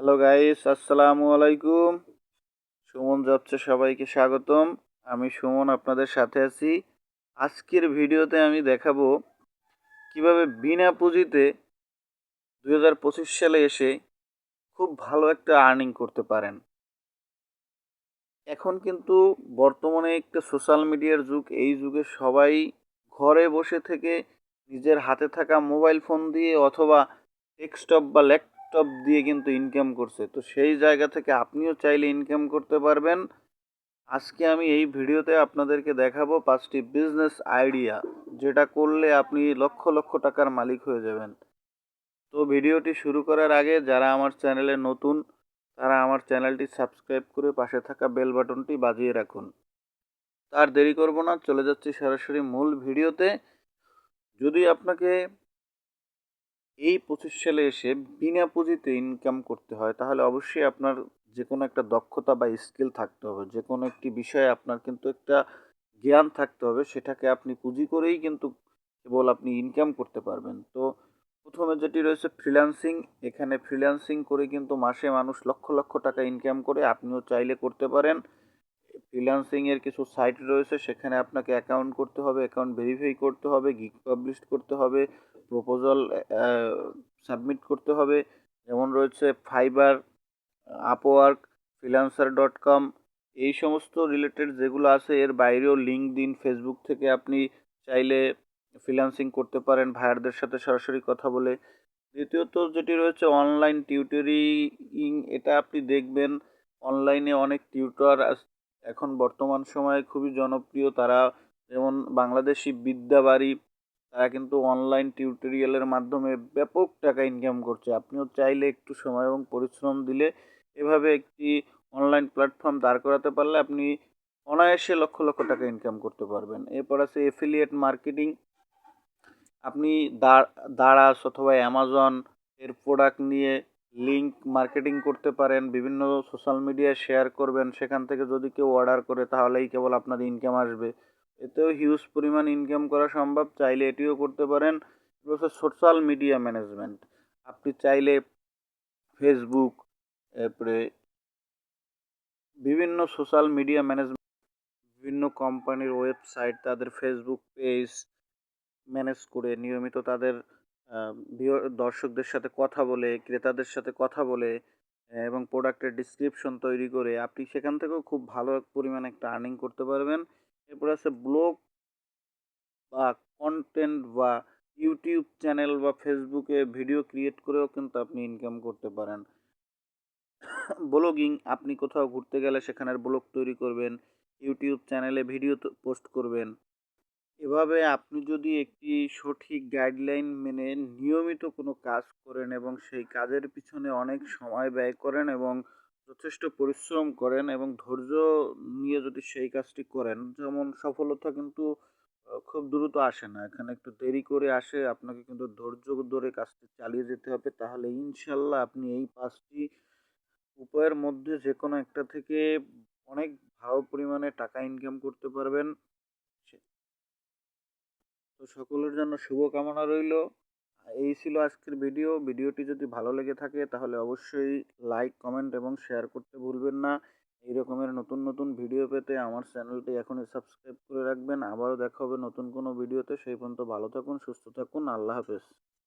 Hello guys, আসসালামু আলাইকুম। সুমন জবসে সবাইকে স্বাগতম। আমি সুমন আপনাদের সাথে আছি। আজকের ভিডিওতে আমি দেখাবো কিভাবে বিনা পুঁজিতে 2025 সালে এসে খুব ভালো একটা আর্নিং করতে পারেন। এখন কিন্তু বর্তমানে একটা সোশ্যাল মিডিয়ার যুগ। এই যুগে সবাই ঘরে বসে থেকে নিজের হাতে থাকা মোবাইল ফোন দিয়ে অথবা ডেস্কটপ বা ল্যাপটপ দিয়ে কিন্তু ইনকাম করছে। তো সেই জায়গা থেকে আপনিও চাইলে ইনকাম করতে পারবেন। আজকে আমি এই ভিডিওতে আপনাদেরকে দেখাবো 5টি বিজনেস আইডিয়া, যেটা করলে আপনি লক্ষ লক্ষ টাকার মালিক হয়ে যাবেন। তো ভিডিওটি শুরু করার আগে যারা আমার চ্যানেলে নতুন, তারা আমার চ্যানেলটি সাবস্ক্রাইব করে পাশে থাকা বেল বাটনটি বাজিয়ে রাখুন। আর দেরি করব না, চলে যাচ্ছি সরাসরি মূল ভিডিওতে। যদি আপনাকে এই 25 সালে এসে বিনা পুঁজিতে ইনকাম করতে হয়, তাহলে অবশ্যই আপনার যে কোনো একটা দক্ষতা বা স্কিল থাকতে হবে। যে কোনো একটি বিষয়ে আপনার কিন্তু একটা জ্ঞান থাকতে হবে, সেটাকে আপনি পুঁজি করেই কিন্তু কেবল আপনি ইনকাম করতে পারবেন। তো প্রথমে যেটি রয়েছে ফ্রিল্যান্সিং। এখানে ফ্রিল্যান্সিং করে কিন্তু মাসে মানুষ লক্ষ লক্ষ টাকা ইনকাম করে, আপনিও চাইলে করতে পারেন। ফ্রিল্যান্সিং এর কিছু সাইট রয়েছে, সেখানে আপনাকে অ্যাকাউন্ট করতে হবে, অ্যাকাউন্ট ভেরিফাই করতে হবে, গিগ পাবলিশ করতে হবে, প্রপোজাল সাবমিট করতে হবে। যেমন রয়েছে ফাইবার, আপওয়ার্ক, freelancer.com, এই সমস্ত রিলেটেড যেগুলো আছে। এর বাইরেও লিঙ্কডইন, ফেসবুক থেকে আপনি চাইলে ফ্রিল্যান্সিং করতে পারেন ভাইয়ারদের সাথে সরাসরি কথা বলে। দ্বিতীয়ত যেটি রয়েছে অনলাইন টিউটরিং। এটা আপনি দেখবেন অনলাইনে অনেক টিউটর এখন বর্তমান সময়ে খুবই জনপ্রিয়। তারা যেমন বাংলাদেশি বিদ্যাবাড়ি, তারা কিন্তু অনলাইন টিউটোরিয়ালের মাধ্যমে ব্যাপক টাকা ইনকাম করছে। আপনিও চাইলে একটু সময় এবং পরিশ্রম দিলে এভাবে একটি অনলাইন প্ল্যাটফর্ম দাঁড় করাতে পারলে আপনি অনায়াসে লক্ষ লক্ষ টাকা ইনকাম করতে পারবেন। এরপর আছে এফিলিয়েট মার্কেটিং। আপনি দারাজ অথবা অ্যামাজন এর প্রোডাক্ট নিয়ে লিঙ্ক মার্কেটিং করতে পারেন, বিভিন্ন সোশ্যাল মিডিয়ায় শেয়ার করবেন। সেখান থেকে যদি কেউ অর্ডার করে তাহলেই কেবল আপনার ইনকাম আসবে। এতেও হিউজ পরিমাণ ইনকাম করা সম্ভব, চাইলে এটিও করতে পারেন। Social media management. আপনি চাইলে ফেসবুক, এরপরে বিভিন্ন সোশ্যাল মিডিয়া ম্যানেজমেন্ট, বিভিন্ন কোম্পানির ওয়েবসাইট, তাদের ফেসবুক পেজ ম্যানেজ করে নিয়মিত তাদের দর্শকদের সাথে কথা বলে, ক্রেতাদের সাথে কথা বলে এবং প্রোডাক্টের ডিসক্রিপশন তৈরি করে আপনি সেখান থেকেও খুব ভালো পরিমাণে একটা আর্নিং করতে পারবেন। এরপর আছে ব্লগ বা কন্টেন্ট বা ইউটিউব চ্যানেল বা ফেসবুকে ভিডিও ক্রিয়েট করেও কিন্তু আপনি ইনকাম করতে পারেন। ব্লগিং, আপনি কোথাও ঘুরতে গেলে সেখানের ব্লগ তৈরি করবেন, ইউটিউব চ্যানেলে ভিডিও পোস্ট করবেন। এভাবে আপনি যদি একটি সঠিক গাইডলাইন মেনে নিয়মিত কোনো কাজ করেন এবং সেই কাজের পিছনে অনেক সময় ব্যয় করেন এবং যথেষ্ট পরিশ্রম করেন এবং ধৈর্য নিয়ে যদি সেই কাজটি করেন, যেমন সফলতা কিন্তু খুব দ্রুত আসে না, এখানে একটু দেরি করে আসে। আপনাকে কিন্তু ধৈর্য ধরে কাজটি চালিয়ে যেতে হবে, তাহলে ইনশাল্লাহ আপনি এই 5টি উপায়ের মধ্যে যে কোনো একটা থেকে অনেক ভালো পরিমাণে টাকা ইনকাম করতে পারবেন। তো সকলের জন্য শুভকামনা রইল। এই ছিল আজকের ভিডিওটি যদি ভালো লেগে থাকে তাহলে অবশ্যই লাইক, কমেন্ট এবং শেয়ার করতে ভুলবেন না। এই রকমের নতুন নতুন ভিডিও পেতে আমার চ্যানেলটি এখনই সাবস্ক্রাইব করে রাখবেন। আবারও দেখা হবে নতুন কোনো ভিডিওতে। সেই পর্যন্ত ভালো থাকুন, সুস্থ থাকুন। আল্লাহ হাফেজ।